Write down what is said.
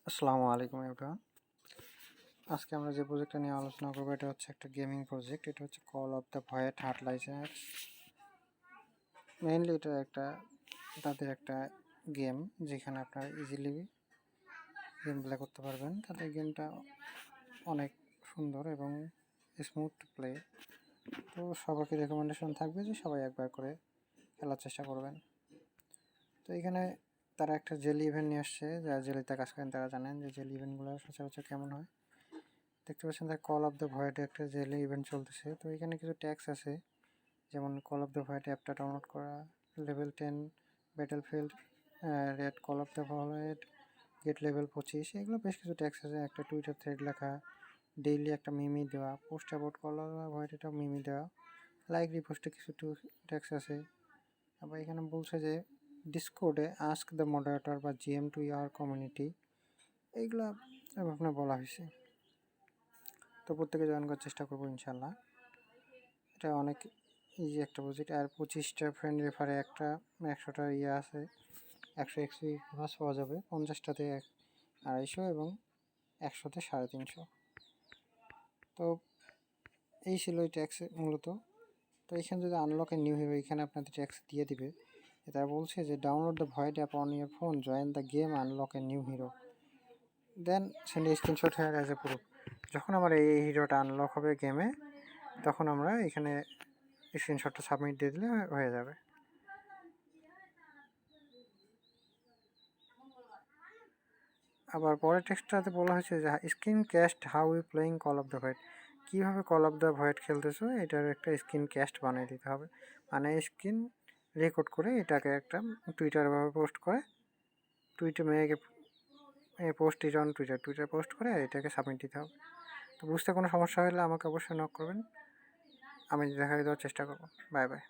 আসসালামু আলাইকুম এভরিওয়ান। আজকে আমরা যে প্রজেক্টটা নিয়ে আলোচনা করবো এটা হচ্ছে একটা গেমিং প্রজেক্ট। এটা হচ্ছে call of the ভয়েট heart licence. Mainly এটা তাদের একটা গেম যেখানে আপনারা ইজিলি গেম প্লে করতে পারবেন। তাদের গেমটা অনেক সুন্দর এবং স্মুথ প্লে। তো সবাইকে রেকমেন্ডেশন থাকবে যে সবাই একবার করে খেলার চেষ্টা করবেন। তো এখানে তারা একটা জেলি ইভেন্ট নিয়ে আসছে, যারা জেলিতে কাজ করেন তারা জানেন যে জেলি ইভেন্টগুলো সচরাচর কেমন হয়। দেখতে পাচ্ছেন তার কল অফ দ্য ভয়েডে একটা জেলি ইভেন্ট চলতেছে। তো এখানে কিছু ট্যাক্স আছে, যেমন কল অফ দ্য ভয়েড অ্যাপটা ডাউনলোড করা, level 10 battlefield, red call of the void, get level 25, এগুলো বেশ কিছু ট্যাক্স আছে। একটা টুইটার থ্রেড লেখা, ডেইলি একটা মিমি দেওয়া, post about call of the void এটা মিমি দেওয়া, লাইক রিপোস্টে কিছু ট্যাক্স আছে। আবার এখানে বলছে যে ডিসকোডে আস্ক দ্য মডারেটর বা জিএম টু ইয়ার কমিউনিটি, এইগুলো আপনার বলা হয়েছে। তো প্রত্যেকে জয়েন করার চেষ্টা করবো ইনশাল্লাহ। এটা অনেক ইজি একটা প্রজেক্ট। আর 25টা ফ্রেন্ড রেফারে একটা 100টা ইয়ে আছে, 100 এক্সপি প্লাস পাওয়া যাবে। 50টাতে 250 এবং 100তে 350। তো এই ছিল এই ট্যাক্স মূলত। তো এখানে যদি আনলক এ নিউ হিরো, এখানে আপনাদের ট্যাক্স দিয়ে দিবে। এটা বলছে যে download the void app on your phone, join the game, unlock a new hero, then send screenshot here as a proof. যখন আমার এই হিরোটা আনলক হবে গেমে, তখন আমরা এখানে স্ক্রিনশটটা সাবমিট দিয়ে দিলে হয়ে যাবে। আবার পরের টেক্সটটাতে বলা হয়েছে যে screen cast how you playing call of the void, কীভাবে কল অফ দ্য ভয়েড খেলতেছো এটার একটা স্ক্রিন ক্যাস্ট বানিয়ে দিতে হবে। মানে স্ক্রিন রেকর্ড করে এটাকে একটা টুইটারভাবে পোস্ট করে, টুইটে মেয়েকে post it on Twitter post করে এটাকে সাবমিট দিতে হবে। তো বুঝতে কোনো সমস্যা হলে আমাকে অবশ্যই নক করবেন, আমি দেখা দেওয়ার চেষ্টা করবো। Bye bye.